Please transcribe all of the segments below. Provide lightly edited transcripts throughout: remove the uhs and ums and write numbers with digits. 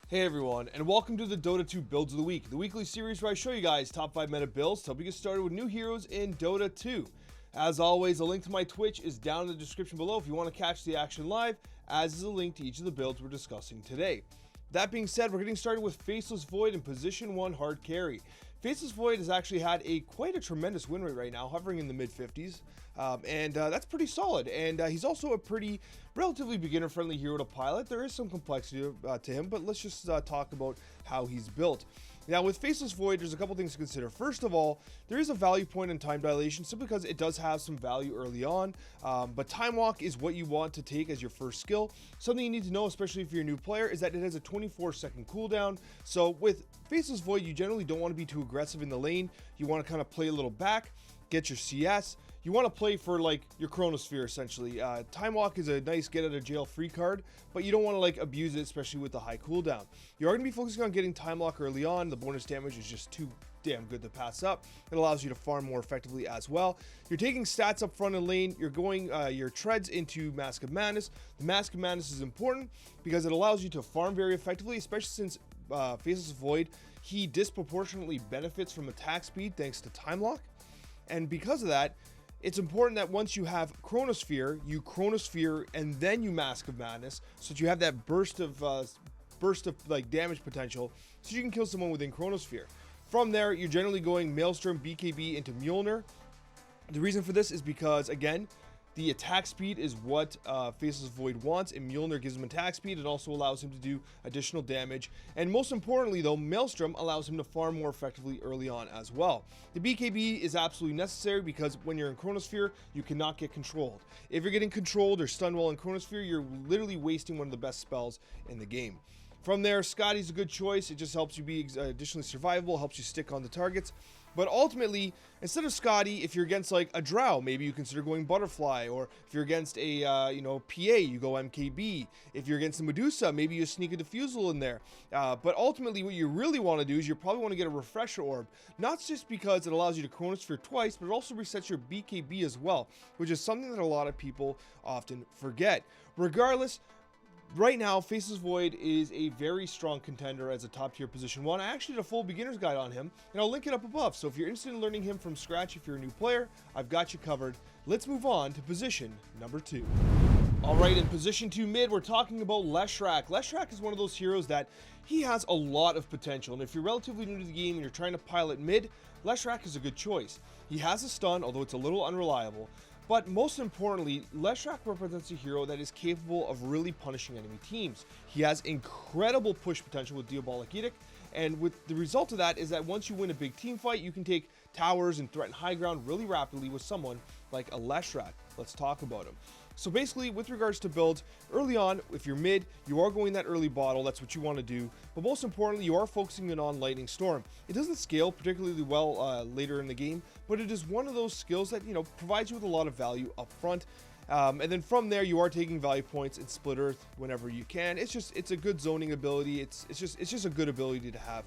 Hey everyone, and welcome to the Dota 2 Builds of the Week, the weekly series where I show you guys top 5 meta builds to help you get started with new heroes in Dota 2. As always, a link to my Twitch is down in the description below if you want to catch the action live, as is a link to each of the builds we're discussing today. That being said, we're getting started with Faceless Void in position 1 hard carry. Faceless Void has actually had quite a tremendous win rate right now, hovering in the mid-50s, and that's pretty solid. And he's also a pretty relatively beginner-friendly hero to pilot. There is some complexity to him, but let's just talk about how he's built. Now, with Faceless Void, there's a couple things to consider. First of all, there is a value point in time dilation simply because it does have some value early on, but Time Walk is what you want to take as your first skill. Something you need to know, especially if you're a new player, is that it has a 24-second cooldown. So with Faceless Void, you generally don't want to be too aggressive in the lane. You want to kind of play a little back, get your CS. You want to play for like your Chronosphere essentially. Time Walk is a nice get out of jail free card, but you don't want to like abuse it, especially with the high cooldown. You are going to be focusing on getting Time Walk early on. The bonus damage is just too damn good to pass up. It allows you to farm more effectively as well. You're taking stats up front and lane. You're going your treads into Mask of Madness. The Mask of Madness is important because it allows you to farm very effectively, especially since Faceless Void, he disproportionately benefits from attack speed thanks to Time Lock. And because of that, it's important that once you have Chronosphere, you Chronosphere and then you Mask of Madness, so that you have that burst of like damage potential, so you can kill someone within Chronosphere. From there, you're generally going Maelstrom, BKB into Mjolnir. The reason for this is because, again, the attack speed is what Faceless Void wants, and Mjolnir gives him attack speed. It also allows him to do additional damage. And most importantly, though, Maelstrom allows him to farm more effectively early on as well. The BKB is absolutely necessary because when you're in Chronosphere, you cannot get controlled. If you're getting controlled or stunned while in Chronosphere, you're literally wasting one of the best spells in the game. From there, Scotty's a good choice. It just helps you be additionally survivable, helps you stick on the targets. But ultimately, instead of Scotty, if you're against like a Drow, maybe you consider going Butterfly. Or if you're against a PA, you go MKB. If you're against a Medusa, maybe you sneak a Diffusal in there. But ultimately, what you really want to do is you probably want to get a Refresher Orb. Not just because it allows you to Chronosphere twice, but it also resets your BKB as well, which is something that a lot of people often forget. Regardless, right now, Faceless Void is a very strong contender as a top tier position 1. I actually did a full beginner's guide on him, and I'll link it up above. So if you're interested in learning him from scratch, if you're a new player, I've got you covered. Let's move on to position number 2. Alright, in position 2 mid, we're talking about Leshrac. Leshrac is one of those heroes that he has a lot of potential, and if you're relatively new to the game and you're trying to pilot mid, Leshrac is a good choice. He has a stun, although it's a little unreliable. But most importantly, Leshrac represents a hero that is capable of really punishing enemy teams. He has incredible push potential with Diabolic Edict, and with the result of that is that once you win a big team fight, you can take towers and threaten high ground really rapidly with someone like a Leshrac. Let's talk about him. So basically, with regards to builds, early on, if you're mid, you are going that early bottle, that's what you want to do. But most importantly, you are focusing in on Lightning Storm. It doesn't scale particularly well later in the game, but it is one of those skills that, provides you with a lot of value up front. And then from there, you are taking value points in Split Earth whenever you can. It's a good zoning ability. It's just a good ability to have.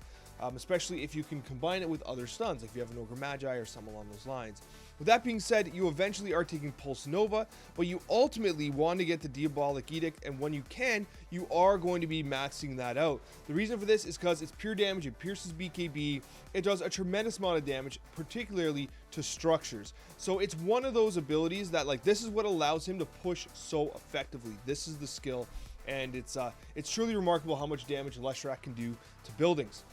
Especially if you can combine it with other stuns, like if you have an Ogre Magi or something along those lines. With that being said, you eventually are taking Pulse Nova, but you ultimately want to get the Diabolic Edict, and when you can, you are going to be maxing that out. The reason for this is because it's pure damage, it pierces BKB, it does a tremendous amount of damage, particularly to structures. So it's one of those abilities that, like, this is what allows him to push so effectively. This is the skill, and it's truly remarkable how much damage Leshrac can do to buildings.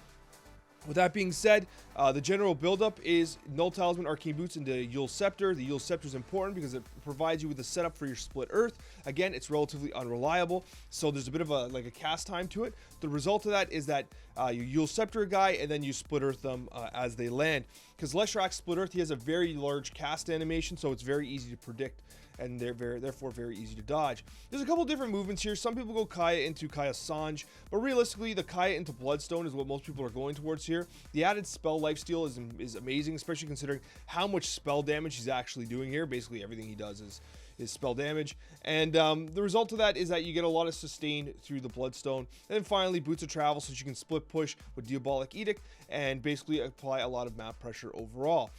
With that being said, the general buildup is Null Talisman, Arcane Boots into Eul Scepter. The Eul Scepter is important because it provides you with a setup for your Split Earth. Again, it's relatively unreliable, so there's a bit of a cast time to it. The result of that is that you Eul Scepter a guy and then you Split Earth them as they land. Because Leshrac Split Earth, he has a very large cast animation, so it's very easy to predict, and they're therefore very easy to dodge. There's a couple different movements here. Some people go Kaya into Kaya Sange, but realistically, the Kaya into Bloodstone is what most people are going towards here. The added spell lifesteal is amazing, especially considering how much spell damage he's actually doing here. Basically, everything he does is spell damage, and the result of that is that you get a lot of sustain through the Bloodstone. And then finally, Boots of Travel, so that you can split push with Diabolic Edict and basically apply a lot of map pressure overall.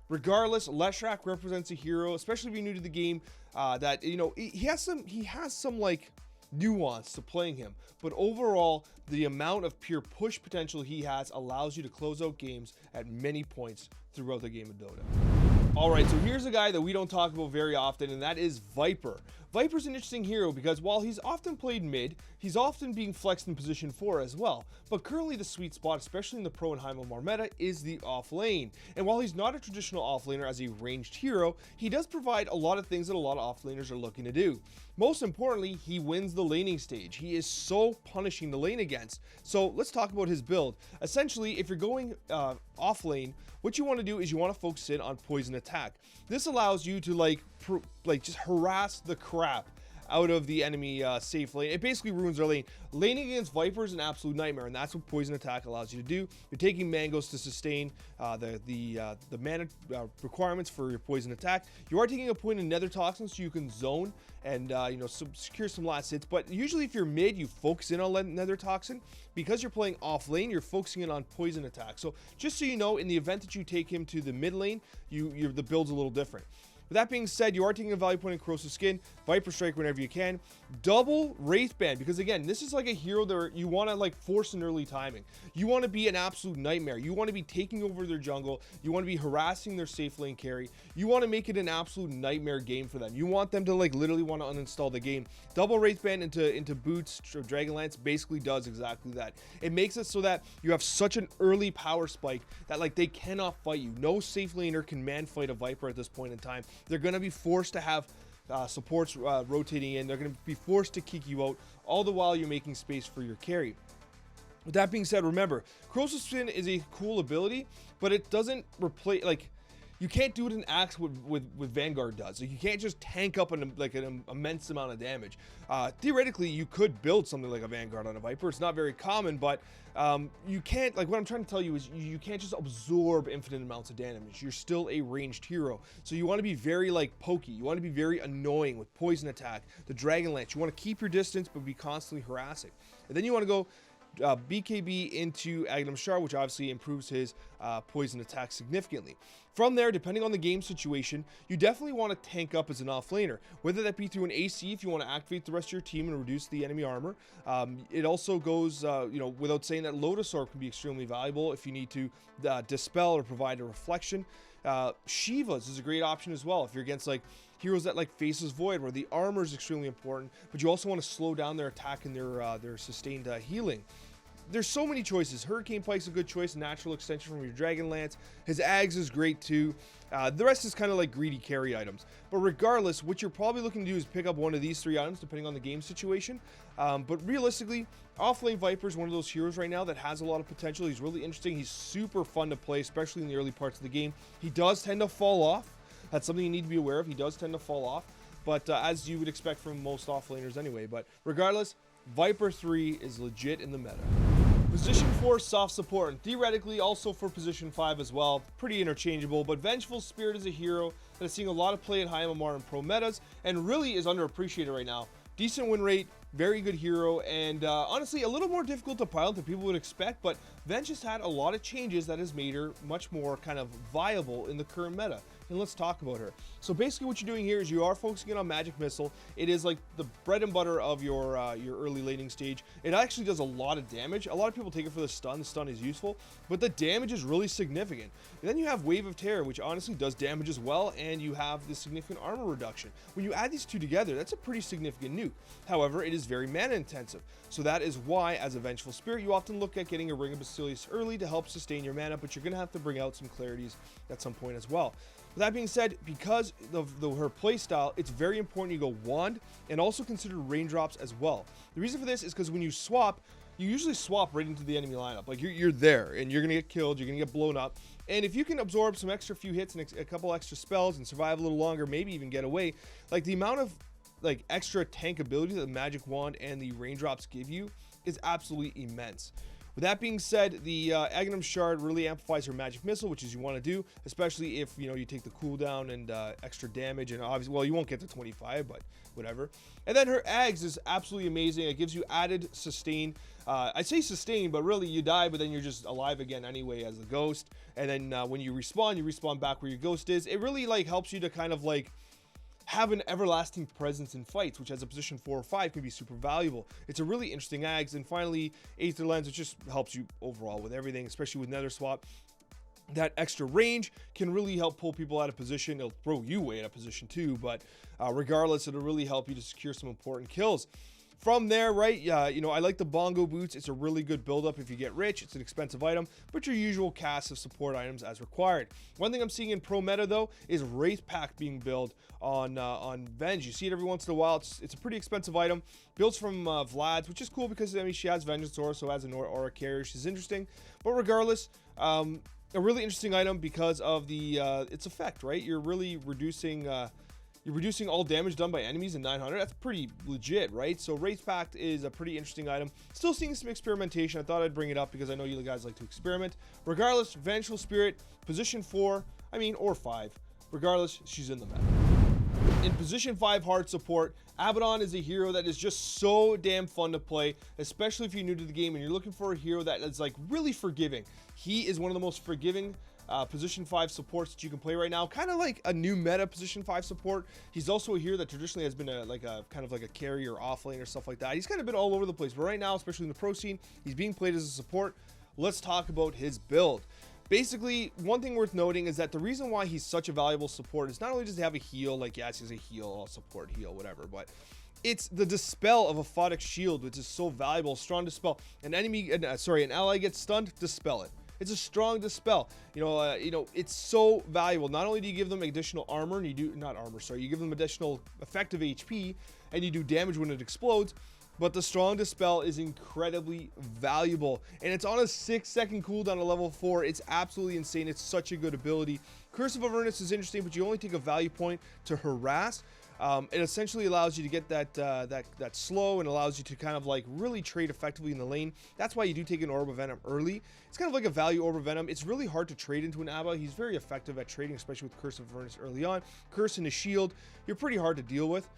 Regardless, Leshrac represents a hero, especially if you're new to the game, that he has some like nuance to playing him, but overall, the amount of pure push potential he has allows you to close out games at many points throughout the game of Dota. Alright, so here's a guy that we don't talk about very often, and that is Viper. Viper's an interesting hero because while he's often played mid, he's often being flexed in position 4 as well. But currently the sweet spot, especially in the Pro and High-MMR meta, is the offlane. And while he's not a traditional offlaner as a ranged hero, he does provide a lot of things that a lot of offlaners are looking to do. Most importantly, he wins the laning stage. He is so punishing to lane against. So let's talk about his build. Essentially, if you're going off lane, what you want to do is you want to focus in on poison attack. This allows you to just harass the crap out of the enemy safe lane. It basically ruins their lane. Laning against Viper is an absolute nightmare, and that's what poison attack allows you to do. You're taking mangoes to sustain the mana requirements for your poison attack. You are taking a point in nether toxin so you can zone and secure some last hits. But usually if you're mid, you focus in on nether toxin. Because you're playing off lane, you're focusing in on poison attack. So just so you know, in the event that you take him to the mid lane, the build's a little different. With that being said, you are taking a value point in corrosive skin, Viper Strike whenever you can, double Wraith Band, because again, this is like a hero that you want to force an early timing. You want to be an absolute nightmare. You want to be taking over their jungle. You want to be harassing their safe lane carry. You want to make it an absolute nightmare game for them. You want them to literally want to uninstall the game. Double Wraith Band into boots, Dragonlance basically does exactly that. It makes it so that you have such an early power spike that they cannot fight you. No safe laner can man fight a Viper at this point in time. They're going to be forced to have supports rotating in. They're going to be forced to kick you out, all the while you're making space for your carry. With that being said, remember, corrosive skin is a cool ability, but it doesn't replace, you can't do it in Axe with Vanguard does. You can't just tank up an immense amount of damage. Theoretically, you could build something like a Vanguard on a Viper. It's not very common, but you can't, what I'm trying to tell you is you can't just absorb infinite amounts of damage. You're still a ranged hero. So you want to be very pokey. You want to be very annoying with poison attack, the Dragonlance. You want to keep your distance, but be constantly harassing. And then you want to go BKB into Abaddon Shard, which obviously improves his poison attack significantly. From there, depending on the game situation, you definitely want to tank up as an offlaner, whether that be through an AC if you want to activate the rest of your team and reduce the enemy armor. It also goes, without saying that Lotus Orb can be extremely valuable if you need to dispel or provide a reflection. Shivas is a great option as well if you're against heroes that Faceless Void, where the armor is extremely important, but you also want to slow down their attack and their sustained healing. There's so many choices. Hurricane Pike's a good choice, natural extension from your Dragonlance. His Ags is great too. The rest is kind of greedy carry items. But regardless, what you're probably looking to do is pick up one of these 3 items depending on the game situation. But realistically, Offlane Viper is one of those heroes right now that has a lot of potential. He's really interesting. He's super fun to play, especially in the early parts of the game. He does tend to fall off. That's something you need to be aware of. He does tend to fall off, but as you would expect from most offlaners anyway. But regardless, Viper 3 is legit in the meta. Position 4, soft support, and theoretically also for position 5 as well. Pretty interchangeable, but Vengeful Spirit is a hero that is seeing a lot of play in high MMR and pro metas, and really is underappreciated right now. Decent win rate, very good hero, and honestly a little more difficult to pilot than people would expect, but Venge has had a lot of changes that has made her much more kind of viable in the current meta. And let's talk about her. So basically what you're doing here is you are focusing in on Magic Missile. It is the bread and butter of your early laning stage. It actually does a lot of damage. A lot of people take it for the stun. The stun is useful, but the damage is really significant. And then you have Wave of Terror, which honestly does damage as well, and you have the significant armor reduction. When you add these two together, that's a pretty significant nuke. However, it is very mana intensive. So that is why, as a Vengeful Spirit, you often look at getting a Ring of Basilius early to help sustain your mana, but you're going to have to bring out some clarities at some point as well. With that being said, because of her playstyle, it's very important you go Wand and also consider Raindrops as well. The reason for this is because when you swap, you usually swap right into the enemy lineup. You're there and you're going to get killed, you're going to get blown up. And if you can absorb some extra few hits and a couple extra spells and survive a little longer, maybe even get away, the amount of extra tank ability that the Magic Wand and the Raindrops give you is absolutely immense. With that being said, the Abaddon Shard really amplifies her Magic Missile, which is you want to do, especially if you take the cooldown and extra damage, and obviously, well, you won't get to 25, but whatever. And then her Ags is absolutely amazing. It gives you added sustain. I say sustain, but really you die, but then you're just alive again anyway as the ghost. And then when you respawn back where your ghost is. It really helps you to kind of have an everlasting presence in fights, which as a position 4 or 5 can be super valuable. It's a really interesting ags. And finally, Aether Lens, which just helps you overall with everything, especially with Nether Swap. That extra range can really help pull people out of position. It'll throw you away out of position too, but regardless, it'll really help you to secure some important kills. From there, right, you know, I like the bongo boots. It's a really good build-up if you get rich. It's an expensive item, but your usual cast of support items as required. One thing I'm seeing in pro meta, though, is Wraith Pact being built on Venge. You see it every once in a while. It's a pretty expensive item. Builds from Vlad's, which is cool because, I mean, she has Vengeance Aura, so as an Aura carrier, she's interesting. But regardless, a really interesting item because of the its effect, right? You're really reducing all damage done by enemies in 900. That's pretty legit, right? So Wraith Pact is a pretty interesting item. Still seeing some experimentation. I thought I'd bring it up because I know you guys like to experiment. Regardless, Vengeful Spirit, position 4, I mean, or 5. Regardless, she's in the meta. In position 5 hard support, Abaddon is a hero that is just so damn fun to play, especially if you're new to the game and you're looking for a hero that is like really forgiving. He is one of the most forgiving position 5 supports that you can play right now, kind of like a new meta position 5 support. He's also a hero that traditionally has been kind of like a carrier offlane or stuff like that. He's kind of been all over the place, but right now, especially in the pro scene, he's being played as a support. Let's talk about his build. Basically, one thing worth noting is that the reason why he's such a valuable support is not only does he have a heal, like yes, he's a heal, support heal, whatever, but it's the dispel of a Photic Shield, which is so valuable. Strong dispel. An ally gets stunned, dispel it. It's a strong dispel. You know, it's so valuable. Not only do you give them additional armor, and you give them additional effective HP, and you do damage when it explodes, but the strong dispel is incredibly valuable. And it's on a 6-second cooldown at level 4. It's absolutely insane. It's such a good ability. Curse of Avernus is interesting, but you only take a value point to harass. It essentially allows you to get that slow and allows you to kind of like really trade effectively in the lane. That's why you do take an Orb of Venom early. It's kind of like a value Orb of Venom. It's really hard to trade into an Abba. He's very effective at trading, especially with Curse of Avernus early on. Curse and a shield, you're pretty hard to deal with.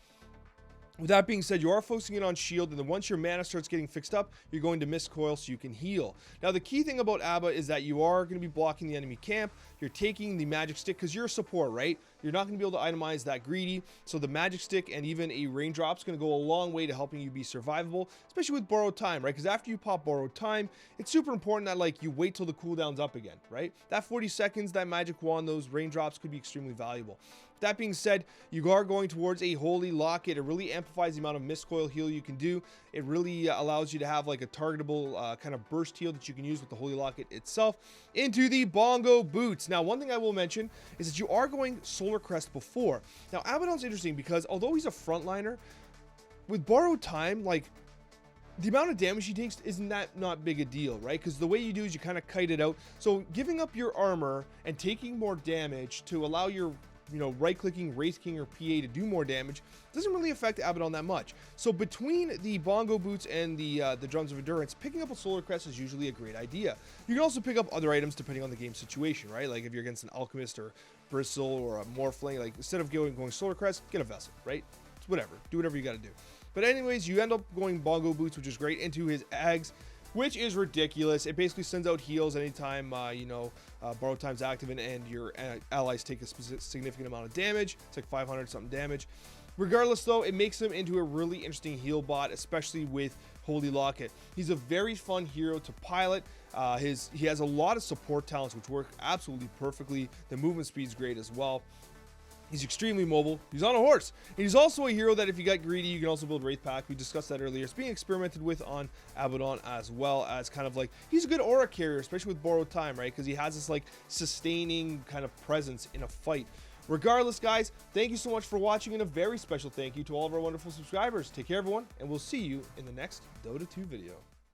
With that being said, you are focusing it on shield, and then once your mana starts getting fixed up, you're going to miss coil so you can heal. Now, the key thing about Abba is that you are going to be blocking the enemy camp. You're taking the magic stick because you're a support, right? You're not going to be able to itemize that greedy. So the magic stick and even a raindrop is going to go a long way to helping you be survivable, especially with borrowed time, right? Because after you pop borrowed time, it's super important that like you wait till the cooldown's up again, right? That 40 seconds, that magic wand, those raindrops could be extremely valuable. That being said, you are going towards a Holy Locket. It really amplifies the amount of missed coil heal you can do. It really allows you to have like a targetable kind of burst heal that you can use with the Holy Locket itself. Into the bongo boots. Now, one thing I will mention is that you are going Solar Crest before. Now, Abaddon's interesting because although he's a frontliner, with borrowed time, like the amount of damage he takes isn't that not big a deal, right? Because the way you do is you kind of kite it out. So giving up your armor and taking more damage to allow your right-clicking Wraith King or PA to do more damage doesn't really affect Abaddon that much. So between the bongo boots and the drums of endurance, picking up a Solar Crest is usually a great idea. You can also pick up other items depending on the game situation, right? Like if you're against an alchemist or bristle or a morphling, like instead of going Solar Crest, get a vessel, right? It's whatever, do whatever you got to do. But anyways, you end up going bongo boots, which is great, into his Ags, which is ridiculous. It basically sends out heals anytime, borrow time's active and your allies take a significant amount of damage. It's like 500 something damage. Regardless, though, it makes him into a really interesting heal bot, especially with Holy Locket. He's a very fun hero to pilot. He has a lot of support talents, which work absolutely perfectly. The movement speed's great as well. He's extremely mobile. He's on a horse. And he's also a hero that if you get greedy, you can also build Wraith Pact. We discussed that earlier. It's being experimented with on Abaddon as well as kind of like, he's a good aura carrier, especially with borrowed time, right? Because he has this like sustaining kind of presence in a fight. Regardless, guys, thank you so much for watching, and a very special thank you to all of our wonderful subscribers. Take care, everyone, and we'll see you in the next Dota 2 video.